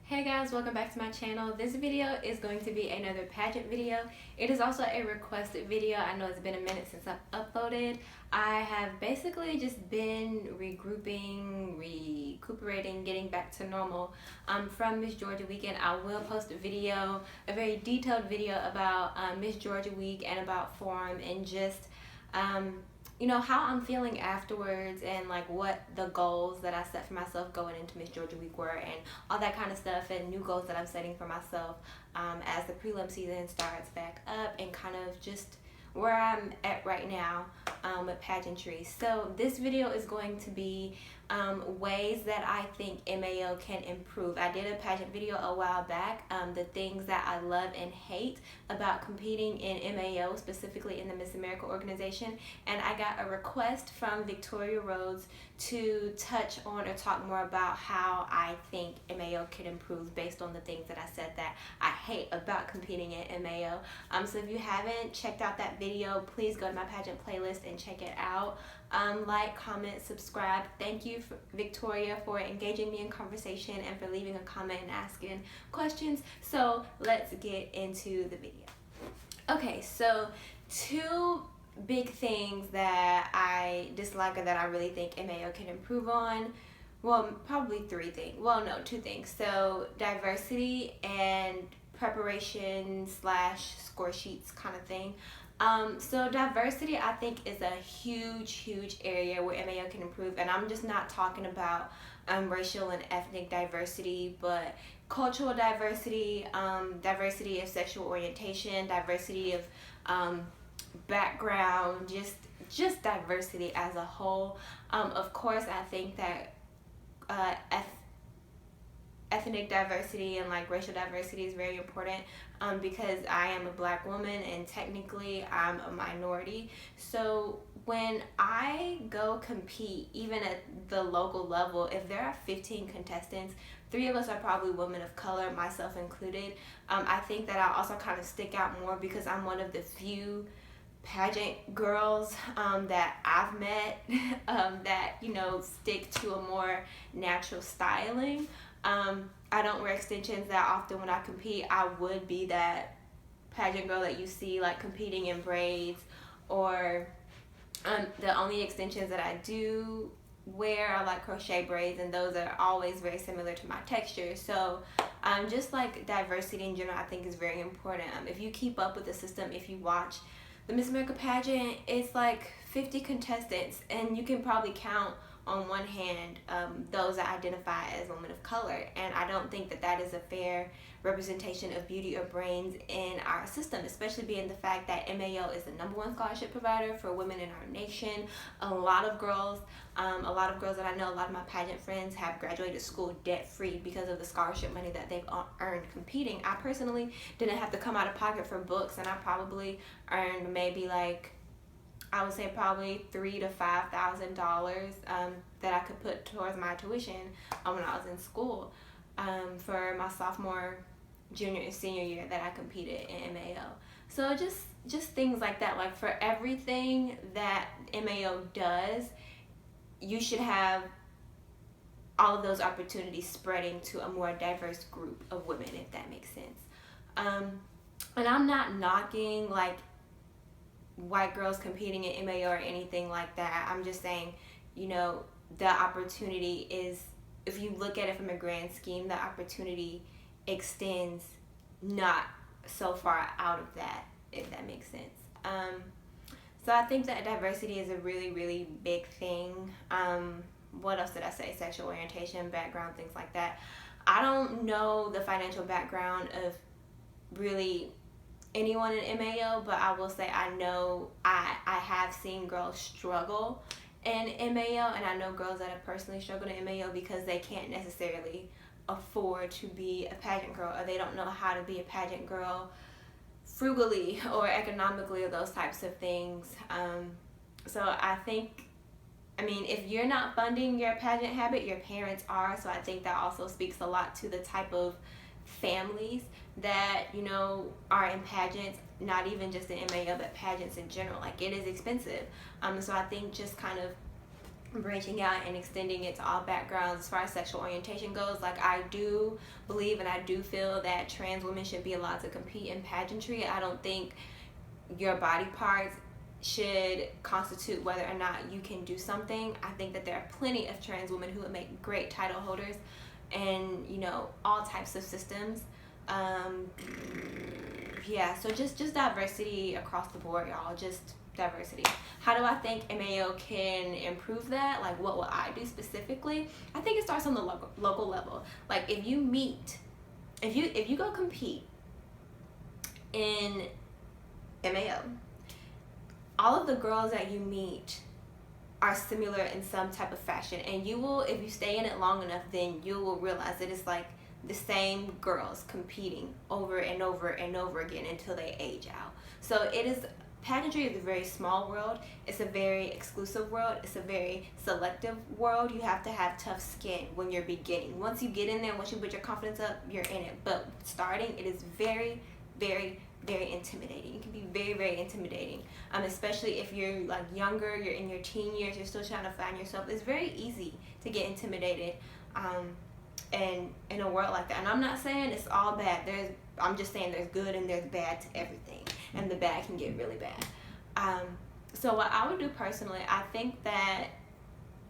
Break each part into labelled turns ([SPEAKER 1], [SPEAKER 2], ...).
[SPEAKER 1] Hey guys, welcome back to my channel. This video is going to be another pageant video. It is also a requested video. I know it's been a minute since I've uploaded. I have basically just been regrouping, recuperating, getting back to normal from Miss Georgia weekend. I will post a video, a very detailed video about Miss Georgia week and about forum and just you know, how I'm feeling afterwards and like what the goals that I set for myself going into Miss Georgia week were and all that kind of stuff, and new goals that I'm setting for myself as the prelim season starts back up, and kind of just where I'm at right now with pageantry. So this video is going to be ways that I think MAO can improve. I did a pageant video a while back, the things that I love and hate about competing in MAO, specifically in the Miss America organization, and I got a request from Victoria Rhodes to touch on or talk more about how I think MAO can improve based on the things that I said that I hate about competing in MAO. So if you haven't checked out that video, please go to my pageant playlist and check it out. Like, comment, subscribe. Thank you, Victoria, for engaging me in conversation and for leaving a comment and asking questions. So let's get into the video. Okay, so two big things that I dislike or that I really think MAO can improve on. Well, probably three things. Well, no, two things. So diversity and preparation / score sheets kind of thing. So diversity, I think, is a huge area where MAO can improve, and I'm just not talking about racial and ethnic diversity, but cultural diversity, diversity of sexual orientation, diversity of background, just diversity as a whole. Of course, I think that ethnic diversity and like racial diversity is very important because I am a black woman and technically I'm a minority. So when I go compete, even at the local level, if there are 15 contestants, 3 of us are probably women of color, myself included. I think that I also kind of stick out more because I'm one of the few pageant girls that I've met that, you know, stick to a more natural styling. I don't wear extensions that often when I compete. I would be that pageant girl that you see like competing in braids, or the only extensions that I do wear are like crochet braids, and those are always very similar to my texture. So just like diversity in general, I think is very important. If you keep up with the system, if you watch the Miss America pageant, it's like 50 contestants, and you can probably count on one hand those that identify as women of color, and I don't think that that is a fair representation of beauty or brains in our system, especially being the fact that MAO is the #1 scholarship provider for women in our nation. A lot of girls that I know, a lot of my pageant friends have graduated school debt-free because of the scholarship money that they've earned competing. I personally didn't have to come out of pocket for books, and I probably earned maybe like, I would say probably $3,000 to $5,000 that I could put towards my tuition when I was in school for my sophomore, junior, and senior year that I competed in MAO. So just things like that. Like for everything that MAO does, you should have all of those opportunities spreading to a more diverse group of women, if that makes sense. And I'm not knocking like white girls competing in MAO or anything like that. I'm just saying, you know, the opportunity is, if you look at it from a grand scheme, the opportunity extends not so far out of that, if that makes sense. So I think that diversity is a really big thing. What else did I say? Sexual orientation, background, things like that. I don't know the financial background of really anyone in MAO, but I will say I know I have seen girls struggle in MAO, and I know girls that have personally struggled in MAO because they can't necessarily afford to be a pageant girl, or they don't know how to be a pageant girl frugally or economically, or those types of things. So I think, I mean, if you're not funding your pageant habit, your parents are, so I think that also speaks a lot to the type of families that, you know, are in pageants, not even just in MAO, but pageants in general. Like, it is expensive. So I think just kind of branching out and extending it to all backgrounds as far as sexual orientation goes. Like, I do believe and I do feel that trans women should be allowed to compete in pageantry. I don't think your body parts should constitute whether or not you can do something. I think that there are plenty of trans women who would make great title holders and, you know, all types of systems. Yeah, so just diversity across the board, y'all. Just diversity. How do I think MAO can improve that? Like, what will I do specifically? I think it starts on the local level. Like, if you go compete in MAO, all of the girls that you meet are similar in some type of fashion, and you will, if you stay in it long enough, then you will realize that it's like the same girls competing over and over and over again until they age out. So pageantry is a very small world. It's a very exclusive world. It's a very selective world. You have to have tough skin when you're beginning. Once you get in there, once you put your confidence up, you're in it. But starting, it is very, very, very intimidating. It can be very, very intimidating, especially if you're like younger, you're in your teen years, you're still trying to find yourself. It's very easy to get intimidated and in a world like that. And I'm not saying it's all bad. I'm just saying there's good and there's bad to everything, and the bad can get really bad. So what I would do personally, I think that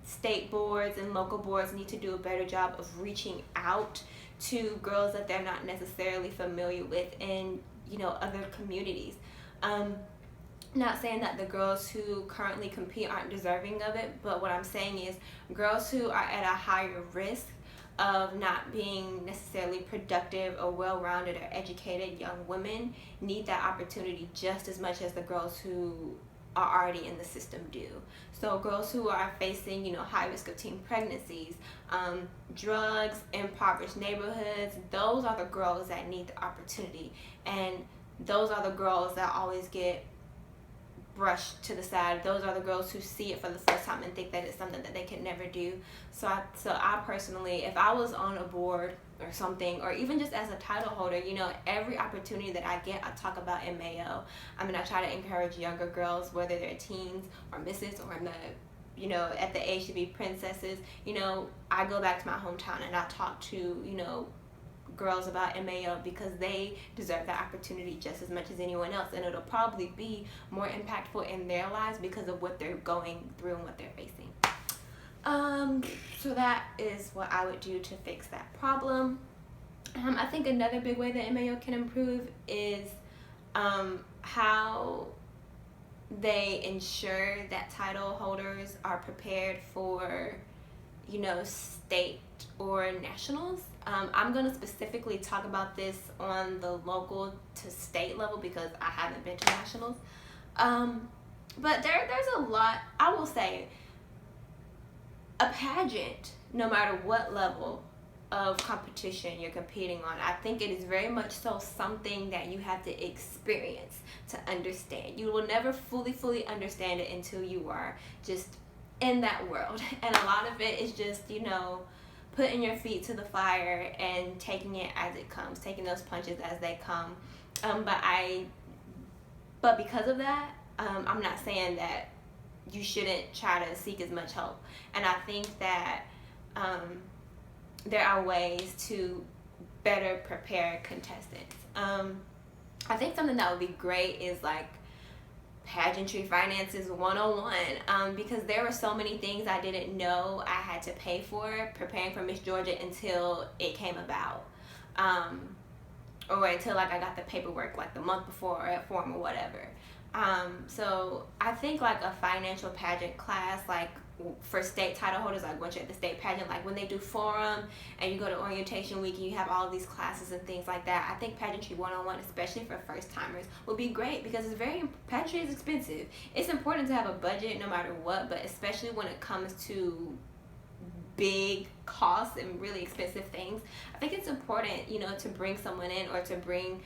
[SPEAKER 1] state boards and local boards need to do a better job of reaching out to girls that they're not necessarily familiar with in, you know, other communities. Not saying that the girls who currently compete aren't deserving of it, but what I'm saying is girls who are at a higher risk of not being necessarily productive or well-rounded or educated young women need that opportunity just as much as the girls who are already in the system do. So girls who are facing, you know, high risk of teen pregnancies, drugs, impoverished neighborhoods, those are the girls that need the opportunity. And those are the girls that always get brushed to the side. Those are the girls who see it for the first time and think that it's something that they can never do. So I personally, if I was on a board or something, or even just as a title holder, you know, every opportunity that I get, I talk about MAO. I mean, I try to encourage younger girls, whether they're teens or misses or in the, you know, at the age to be princesses. You know, I go back to my hometown and I talk to, you know, girls about MAO because they deserve that opportunity just as much as anyone else, and it'll probably be more impactful in their lives because of what they're going through and what they're facing. So that is what I would do to fix that problem. I think another big way that MAO can improve is how they ensure that title holders are prepared for, you know, state or nationals. I'm going to specifically talk about this on the local to state level because I haven't been to nationals. But there's a lot. I will say a pageant, no matter what level of competition you're competing on, I think it is very much so something that you have to experience to understand. You will never fully understand it until you are just in that world. And a lot of it is just, you know, putting your feet to the fire and taking it as it comes, taking those punches as they come. But because of that, I'm not saying that you shouldn't try to seek as much help. And I think that there are ways to better prepare contestants. I think something that would be great is like Pageantry Finances 101, because there were so many things I didn't know I had to pay for preparing for Miss Georgia until it came about, or until like I got the paperwork like the month before or at form or whatever. So I think like a financial pageant class, like for state title holders, like once you're at the state pageant, like when they do forum and you go to orientation week and you have all these classes and things like that, I think Pageantry 101, especially for first timers, would be great because pageantry is expensive. It's important to have a budget no matter what, but especially when it comes to big costs and really expensive things, I think it's important, you know, to bring someone in or to bring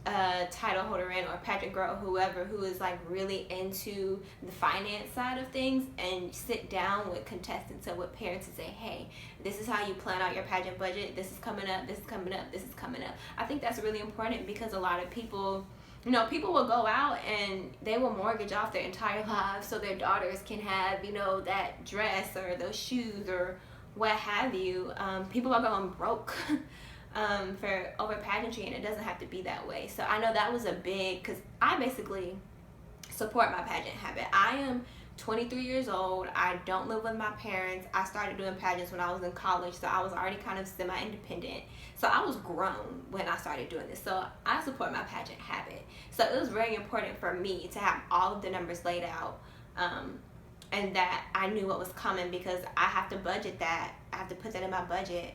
[SPEAKER 1] a title holder in or a pageant girl, whoever, who is like really into the finance side of things, and sit down with contestants or with parents and say, hey, this is how you plan out your pageant budget, this is coming up, this is coming up, this is coming up. I think that's really important because a lot of people you know, people will go out and they will mortgage off their entire lives so their daughters can have, you know, that dress or those shoes or what have you. People are going broke for over pageantry, and it doesn't have to be that way. So I know that was a big, because I basically support my pageant habit. I am 23 years old. I don't live with my parents. I started doing pageants when I was in college, so I was already kind of semi-independent. So I was grown when I started doing this. So I support my pageant habit. So it was very important for me to have all of the numbers laid out, and that I knew what was coming, because I have to budget that. I have to put that in my budget.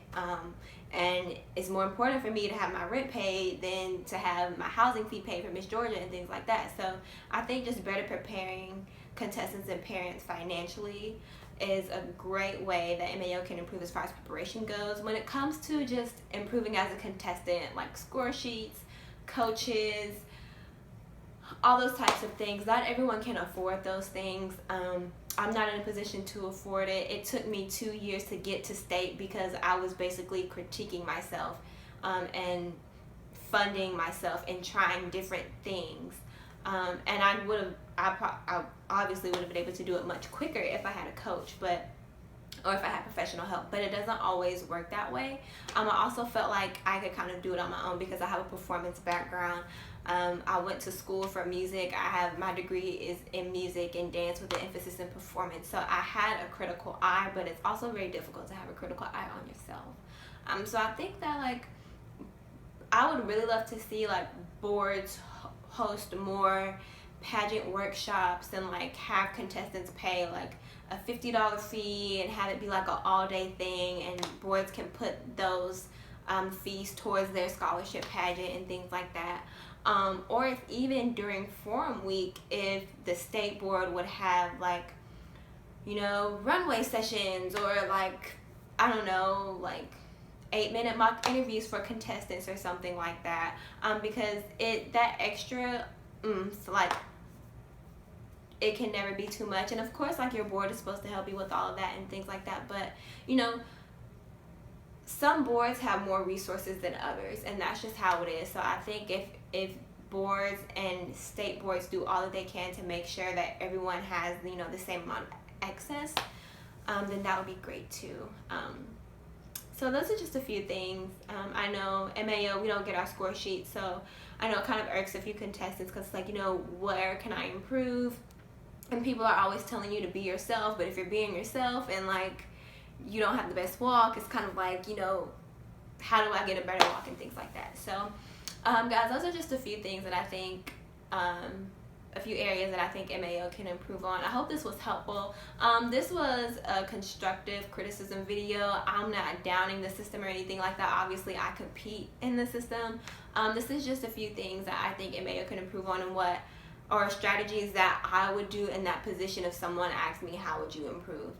[SPEAKER 1] And it's more important for me to have my rent paid than to have my housing fee paid for Miss Georgia and things like that. So I think just better preparing contestants and parents financially is a great way that MAO can improve as far as preparation goes. When it comes to just improving as a contestant, like score sheets, coaches, all those types of things, not everyone can afford those things. I'm not in a position to afford it. It took me 2 years to get to state because I was basically critiquing myself and funding myself and trying different things. And I obviously would have been able to do it much quicker if I had a coach, or if I had professional help, but it doesn't always work that way. I also felt like I could kind of do it on my own because I have a performance background. I went to school for music. My degree is in music and dance with an emphasis in performance. So I had a critical eye, but it's also very difficult to have a critical eye on yourself. So I think that, like, I would really love to see, like, boards host more pageant workshops and, like, have contestants pay, like, a $50 fee and have it be like an all-day thing, and boards can put those fees towards their scholarship pageant and things like that. Or if even during forum week, if the state board would have, like, you know, runway sessions, or, like, I don't know, like 8-minute mock interviews for contestants or something like that, because that extra like, it can never be too much. And of course, like, your board is supposed to help you with all of that and things like that, but, you know, some boards have more resources than others, and that's just how it is. So I think if boards and state boards do all that they can to make sure that everyone has, you know, the same amount of access, then that would be great too. So those are just a few things. I know MAO, we don't get our score sheet, so I know it kind of irks a few contestants because, like, you know, where can I improve? And people are always telling you to be yourself, but if you're being yourself and, like, you don't have the best walk, it's kind of like, you know, how do I get a better walk and things like that. So guys, those are just a few things that I think, a few areas that I think MAO can improve on. I hope this was helpful. This was a constructive criticism video. I'm not downing the system or anything like that. Obviously, I compete in the system. This is just a few things that I think MAO can improve on, and or strategies that I would do in that position if someone asked me, how would you improve?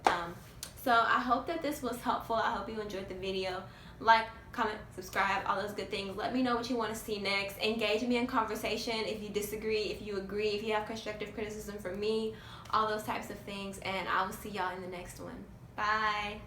[SPEAKER 1] So I hope that this was helpful. I hope you enjoyed the video. Like, comment, subscribe, all those good things. Let me know what you want to see next. Engage me in conversation if you disagree, if you agree, if you have constructive criticism for me, all those types of things. And I will see y'all in the next one. Bye.